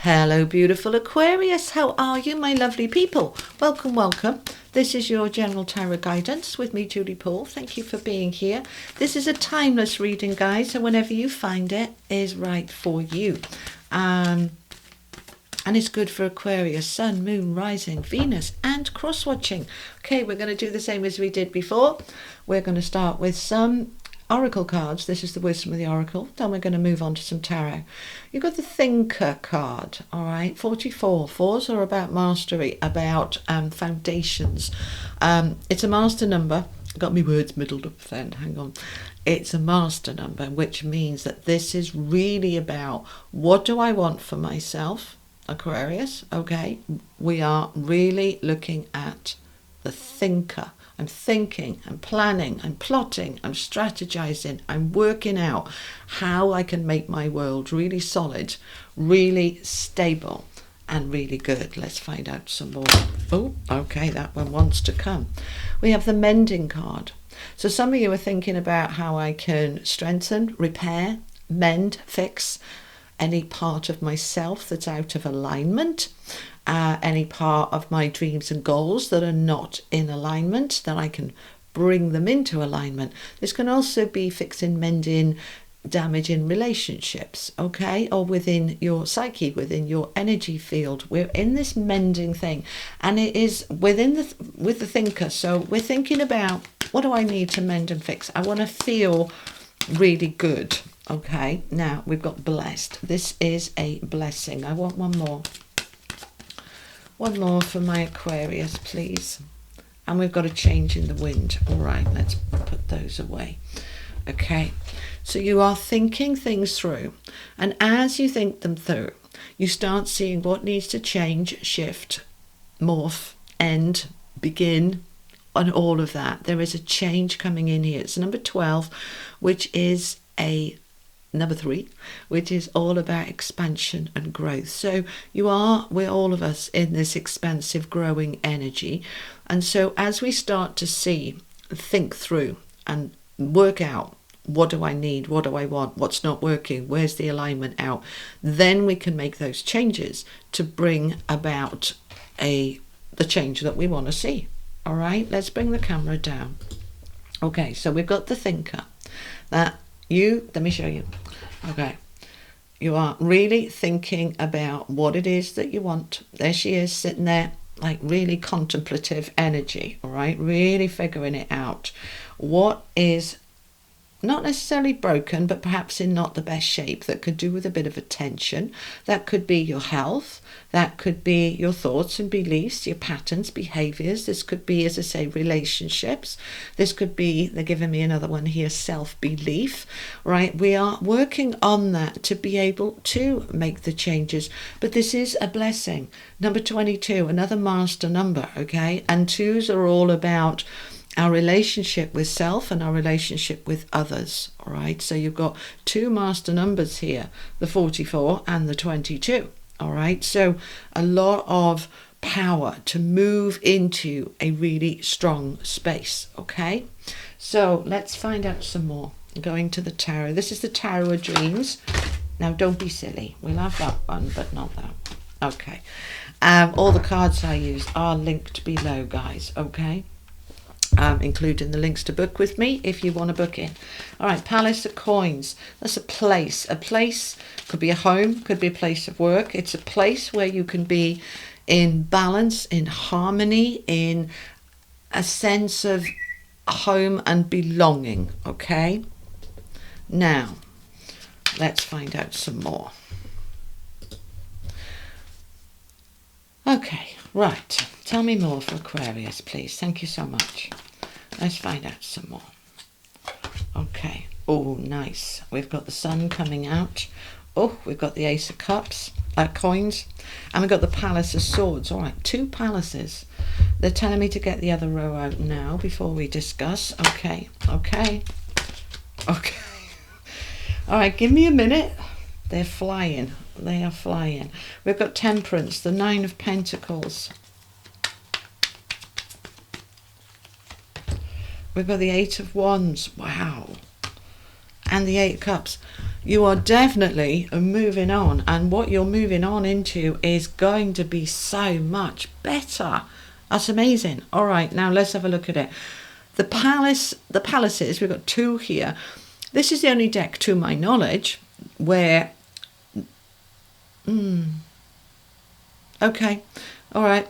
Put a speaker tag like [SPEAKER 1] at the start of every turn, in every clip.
[SPEAKER 1] Hello, beautiful Aquarius. How are you, my lovely people? Welcome, welcome. This is your general tarot guidance with me, Julie Poole. Thank you for being here. This is a timeless reading, guys, so whenever you find it is right for you. And it's good for Aquarius, Sun, Moon, Rising, Venus, and cross-watching. Okay, we're going to do the same as we did before. We're going to start with some Oracle cards. This is the wisdom of the Oracle. Then we're going to move on to some tarot. You've got the Thinker card, all right? 44. Fours are about mastery, about foundations. It's a master number. Got me words middled up then, hang on. It's a master number, which means that this is really about what do I want for myself, Aquarius, okay? We are really looking at the thinker. I'm thinking, I'm planning, I'm plotting, I'm strategizing, I'm working out how I can make my world really solid, really stable, and really good. Let's find out some more. Oh, okay, that one wants to come. We have the Mending card. So some of you are thinking about how I can strengthen, repair, mend, fix any part of myself that's out of alignment. Any part of my dreams and goals that are not in alignment, that I can bring them into alignment. This can also be fixing, mending, damage in relationships, okay, or within your psyche, within your energy field. We're in this mending thing, and it is with the thinker. So we're thinking about, what do I need to mend and fix? I want to feel really good. Okay, now we've got blessed. This is a blessing. I want one more. One more for my Aquarius, please. And we've got a change in the wind. All right, let's put those away. Okay, so you are thinking things through. And as you think them through, you start seeing what needs to change, shift, morph, end, begin, and all of that. There is a change coming in here. It's number 12, which is number 3, which is all about expansion and growth. So we're all of us in this expansive, growing energy. And so as we start to think through and work out, what do I need? What do I want? What's not working? Where's the alignment out? Then we can make those changes to bring about the change that we want to see. All right, let's bring the camera down. Okay, so we've got the Thinker. Let me show you. Okay, you are really thinking about what it is that you want. There she is, sitting there, like really contemplative energy, all right, really figuring it out. What is not necessarily broken, but perhaps in not the best shape, that could do with a bit of attention. That could be your health. That could be your thoughts and beliefs, your patterns, behaviors. This could be, as I say, relationships. This could be, they're giving me another one here, self-belief, right? We are working on that to be able to make the changes. But this is a blessing. Number 22, another master number, okay? And 2s are all about our relationship with self and our relationship with others, all right? So you've got 2 master numbers here, the 44 and the 22, all right? So a lot of power to move into a really strong space, okay? So let's find out some more. Going to the tarot. This is the Tarot of Dreams. Now, don't be silly. We'll have that one, but not that one. Okay. All the cards I use are linked below, guys, okay? Including the links to book with me if you want to book in. All right, Palace of Coins. That's a place. A place could be a home, could be a place of work. It's a place where you can be in balance, in harmony, in a sense of home and belonging, okay? Now, let's find out some more. Okay, right. Tell me more for Aquarius, please. Thank you so much. Let's find out some more. Okay. Oh, nice. We've got the Sun coming out. Oh, we've got the Ace of Cups, coins. And we've got the Palace of Swords. All right, 2 palaces. They're telling me to get the other row out now before we discuss. Okay. All right, give me a minute. They're flying. They are flying. We've got Temperance, the 9 of Pentacles. We've got the 8 of Wands. Wow. and the Eight of Cups. You are definitely moving on, and what you're moving on into is going to be so much better. That's amazing. All right, now let's have a look at it. The palaces, we've got 2 here. This is the only deck, to my knowledge, where... Okay, all right.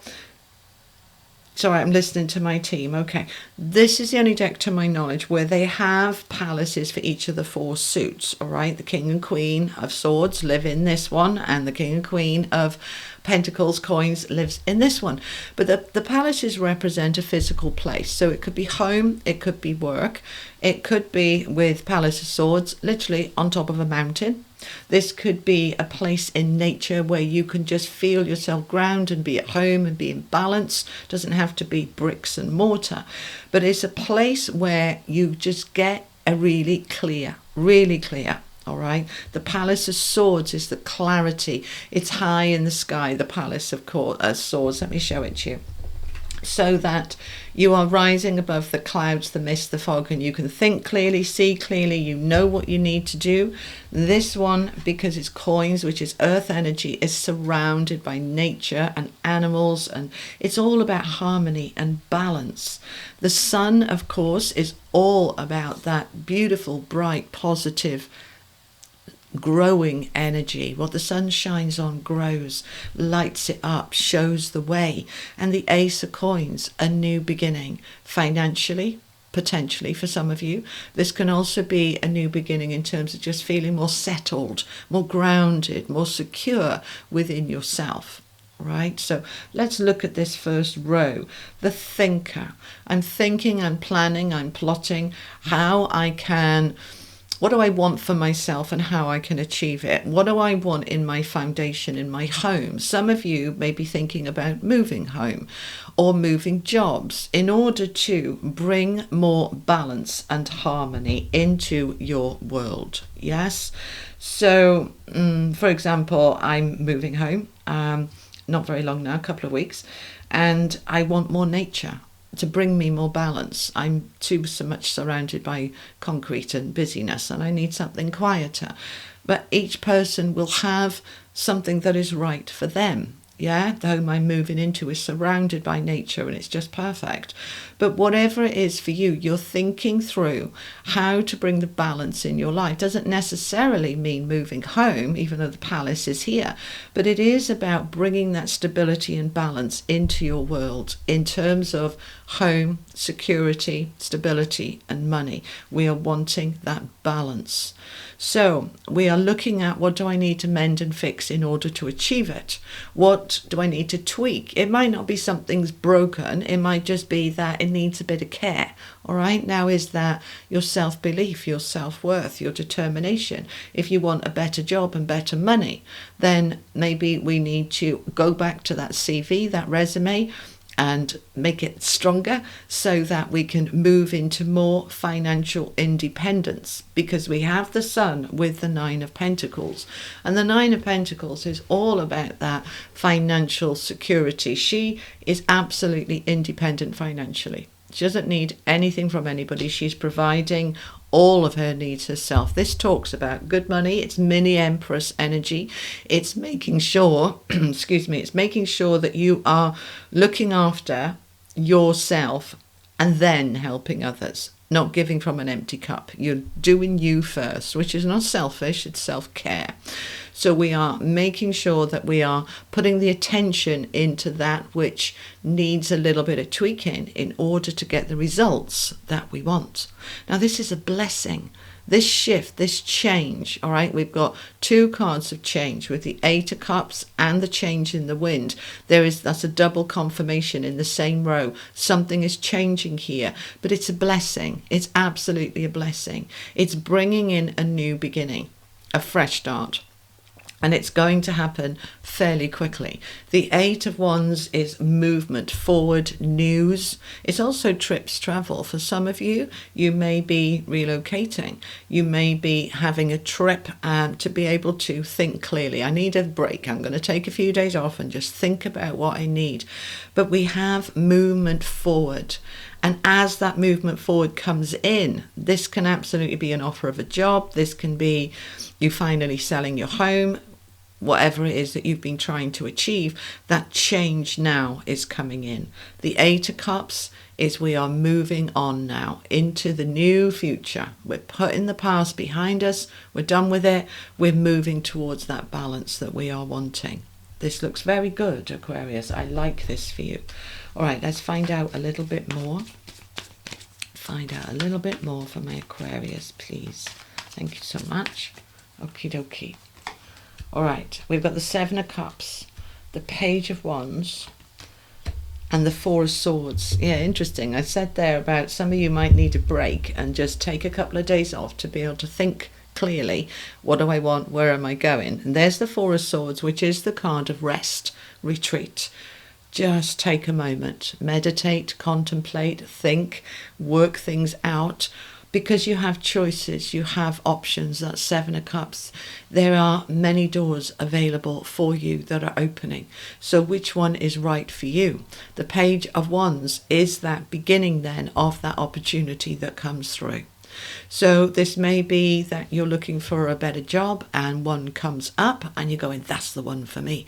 [SPEAKER 1] Sorry, I'm listening to my team. Okay, this is the only deck, to my knowledge, where they have palaces for each of the 4 suits. All right, the King and Queen of Swords live in this one, and the King and Queen of Pentacles, coins, lives in this one. But the palaces represent a physical place. So it could be home, it could be work, it could be, with Palace of Swords, literally on top of a mountain. This could be a place in nature where you can just feel yourself ground and be at home and be in balance. Doesn't have to be bricks and mortar, but it's a place where you just get a really clear. All right. The Palace of Swords is the clarity. It's high in the sky. The Palace of Swords. Let me show it to you. So that you are rising above the clouds, the mist, the fog, and you can think clearly, see clearly, you know what you need to do. This one, because it's coins, which is earth energy, is surrounded by nature and animals, and it's all about harmony and balance. The sun, of course, is all about that beautiful, bright, positive, growing energy. What the sun shines on grows, lights it up, shows the way. And the Ace of Coins, a new beginning, financially, potentially for some of you. This can also be a new beginning in terms of just feeling more settled, more grounded, more secure within yourself. Right, so let's look at this first row. The thinker. I'm thinking, I'm planning, I'm plotting how I can... What do I want for myself and how I can achieve it? What do I want in my foundation, in my home? Some of you may be thinking about moving home or moving jobs in order to bring more balance and harmony into your world. Yes. So, for example, I'm moving home, not very long now, a couple of weeks, and I want more nature to bring me more balance. I'm too so much surrounded by concrete and busyness, and I need something quieter. But each person will have something that is right for them. Yeah, the home I'm moving into is surrounded by nature and it's just perfect. But whatever it is for you, you're thinking through how to bring the balance in your life. Doesn't necessarily mean moving home, even though the palace is here. But it is about bringing that stability and balance into your world in terms of home, security, stability and money. We are wanting that balance. So we are looking at, what do I need to mend and fix in order to achieve it? What do I need to tweak? It might not be something's broken. It might just be that it needs a bit of care. All right. Now, is that your self-belief, your self-worth, your determination? If you want a better job and better money, then maybe we need to go back to that CV, that resume, and make it stronger so that we can move into more financial independence, because we have the Sun with the Nine of Pentacles, and the Nine of Pentacles is all about that financial security. She is absolutely independent financially. She doesn't need anything from anybody. She's providing all of her needs herself. This talks about good money. It's mini Empress energy. It's making sure, it's making sure that you are looking after yourself and then helping others, not giving from an empty cup. You're doing you first, which is not selfish, it's self-care. So we are making sure that we are putting the attention into that which needs a little bit of tweaking in order to get the results that we want. Now, this is a blessing. This shift, this change, all right, we've got 2 cards of change with the Eight of Cups and the change in the wind. That's a double confirmation in the same row. Something is changing here, but it's a blessing. It's absolutely a blessing. It's bringing in a new beginning, a fresh start. And it's going to happen fairly quickly. The Eight of Wands is movement forward, news. It's also trips, travel. For some of you, you may be relocating. You may be having a trip to be able to think clearly. I need a break. I'm going to take a few days off and just think about what I need. But we have movement forward. And as that movement forward comes in, this can absolutely be an offer of a job. This can be you finally selling your home, whatever it is that you've been trying to achieve. That change now is coming in. The Eight of Cups is we are moving on now into the new future. We're putting the past behind us. We're done with it. We're moving towards that balance that we are wanting. This looks very good, Aquarius. I like this for you. All right, let's find out a little bit more. Find out a little bit more for my Aquarius, please. Thank you so much. Okie dokie. All right, we've got the Seven of Cups, the Page of Wands, and the Four of Swords. Yeah, interesting. I said there about some of you might need a break and just take a couple of days off to be able to think clearly. What do I want? Where am I going? And there's the Four of Swords, which is the card of rest, retreat. Just take a moment, meditate, contemplate, think, work things out, because you have choices, you have options. That's Seven of Cups. There are many doors available for you that are opening. So which one is right for you? The Page of Wands is that beginning then of that opportunity that comes through. So this may be that you're looking for a better job and one comes up and you're going, that's the one for me.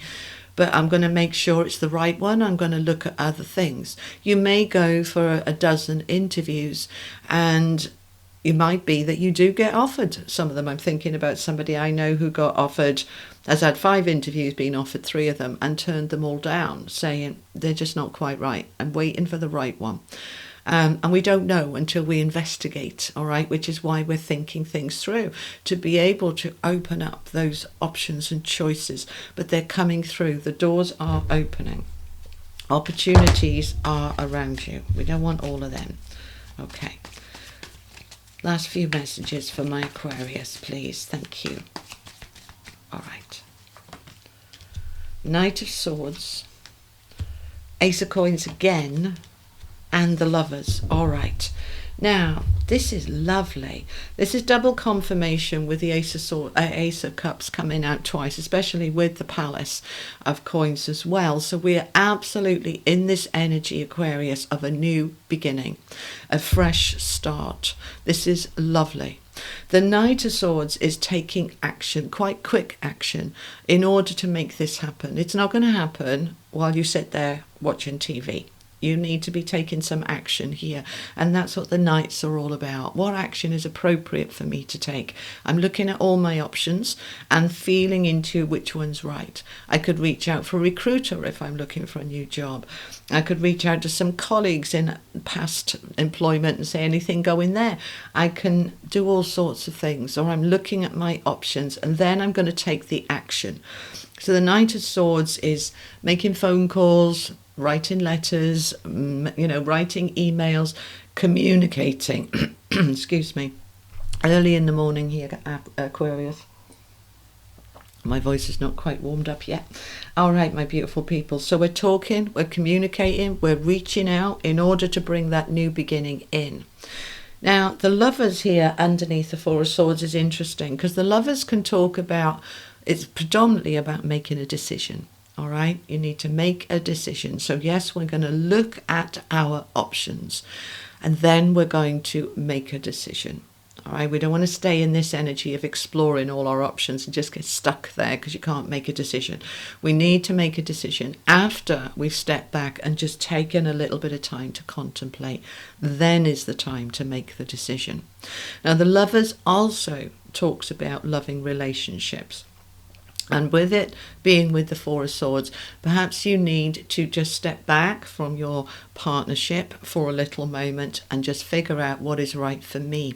[SPEAKER 1] But I'm going to make sure it's the right one. I'm going to look at other things. You may go for a dozen interviews, and it might be that you do get offered some of them. I'm thinking about somebody I know who got offered, has had 5 interviews, been offered 3 of them, and turned them all down, saying they're just not quite right. I'm waiting for the right one. And we don't know until we investigate, all right, which is why we're thinking things through, to be able to open up those options and choices. But they're coming through. The doors are opening. Opportunities are around you. We don't want all of them. Okay. Last few messages for my Aquarius, please. Thank you. All right. Knight of Swords. Ace of Coins again. And the Lovers. All right. Now, this is lovely. This is double confirmation with the Ace of Cups coming out twice, especially with the Palace of Coins as well. So we are absolutely in this energy, Aquarius, of a new beginning, a fresh start. This is lovely. The Knight of Swords is taking action, quite quick action, in order to make this happen. It's not going to happen while you sit there watching TV. You need to be taking some action here. And that's what the Knights are all about. What action is appropriate for me to take? I'm looking at all my options and feeling into which one's right. I could reach out for a recruiter if I'm looking for a new job. I could reach out to some colleagues in past employment and say, anything going there? I can do all sorts of things. Or I'm looking at my options and then I'm going to take the action. So the Knight of Swords is making phone calls, writing letters, writing emails, communicating, excuse me, early in the morning here, Aquarius. My voice is not quite warmed up yet. All right, my beautiful people. So we're talking, we're communicating, we're reaching out in order to bring that new beginning in. Now, the Lovers here underneath the Four of Swords is interesting because the Lovers can talk about, it's predominantly about making a decision. All right, you need to make a decision. So yes, we're going to look at our options and then we're going to make a decision. All right, we don't want to stay in this energy of exploring all our options and just get stuck there because you can't make a decision. We need to make a decision after we've stepped back and just taken a little bit of time to contemplate. Then is the time to make the decision. Now, the Lovers also talks about loving relationships. And with it being with the Four of Swords, perhaps you need to just step back from your partnership for a little moment and just figure out what is right for me.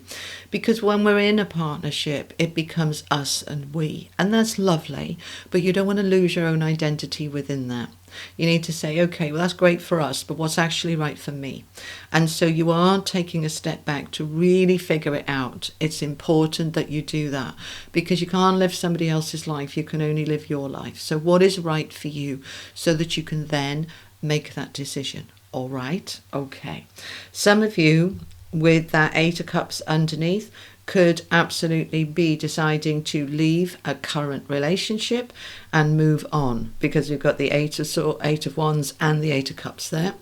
[SPEAKER 1] Because when we're in a partnership, it becomes us and we. And that's lovely, but you don't want to lose your own identity within that. You need to say, okay, well, that's great for us, but what's actually right for me? And so you are taking a step back to really figure it out. It's important that you do that because you can't live somebody else's life. You can only live your life. So what is right for you so that you can then make that decision? All right. Okay. Some of you with that Eight of Cups underneath could absolutely be deciding to leave a current relationship and move on because we've got the Eight of Wands and the Eight of Cups there.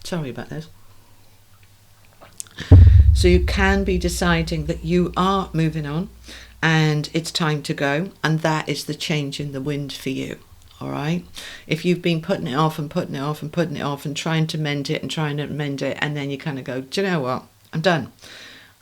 [SPEAKER 1] Sorry about this. So you can be deciding that you are moving on and it's time to go, and that is the change in the wind for you. All right. If you've been putting it off and putting it off and putting it off and trying to mend it and trying to mend it, and then you kind of go, do you know what? I'm done.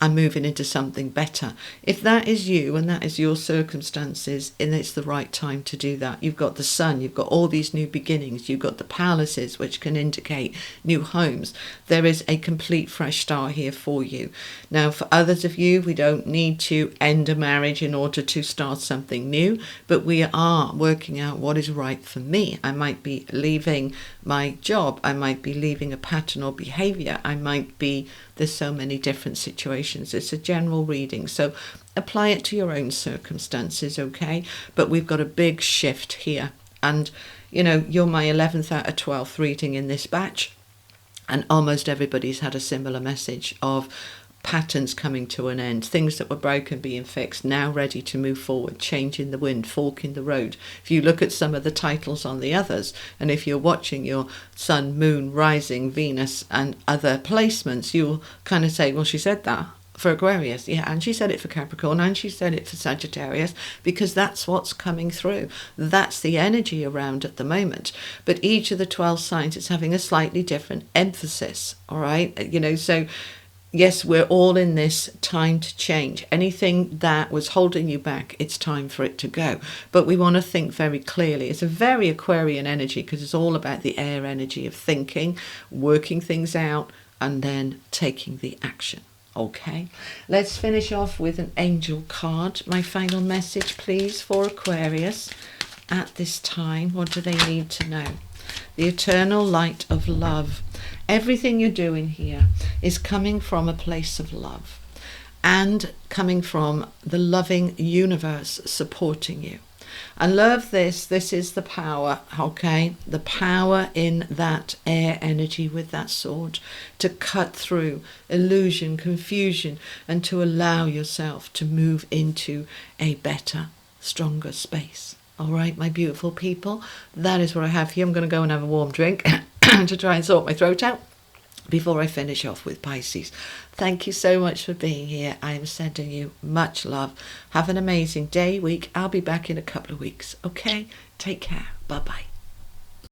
[SPEAKER 1] I'm moving into something better. If that is you and that is your circumstances, and it's the right time to do that. You've got the sun, you've got all these new beginnings, you've got the palaces, which can indicate new homes. There is a complete fresh start here for you. Now, for others of you, we don't need to end a marriage in order to start something new, but we are working out what is right for me. I might be leaving my job. I might be leaving a pattern or behavior. There's so many different situations. It's a general reading, so apply it to your own circumstances, okay? But we've got a big shift here, and you're my 11th out of 12th reading in this batch, and almost everybody's had a similar message of patterns coming to an end, things that were broken being fixed, now ready to move forward, change in the wind, fork in the road. If you look at some of the titles on the others, and if you're watching your sun, moon, rising, Venus and other placements, you'll kind of say, well, she said that for Aquarius, yeah, and she said it for Capricorn, and she said it for Sagittarius, because that's what's coming through. That's the energy around at the moment. But each of the 12 signs is having a slightly different emphasis, all right? So yes, we're all in this time to change. Anything that was holding you back, it's time for it to go. But we want to think very clearly. It's a very Aquarian energy because it's all about the air energy of thinking, working things out, and then taking the action. Okay, let's finish off with an angel card. My final message, please, for Aquarius at this time. What do they need to know? The eternal light of love. Everything you're doing here is coming from a place of love and coming from the loving universe supporting you. And love this is the power, okay? The power in that air energy with that sword to cut through illusion, confusion, and to allow yourself to move into a better, stronger space. All right, my beautiful people, that is what I have here. I'm going to go and have a warm drink to try and sort my throat out before I finish off with Pisces. Thank you so much for being here. I am sending you much love. Have an amazing day, week. I'll be back in a couple of weeks. Okay, take care. Bye-bye.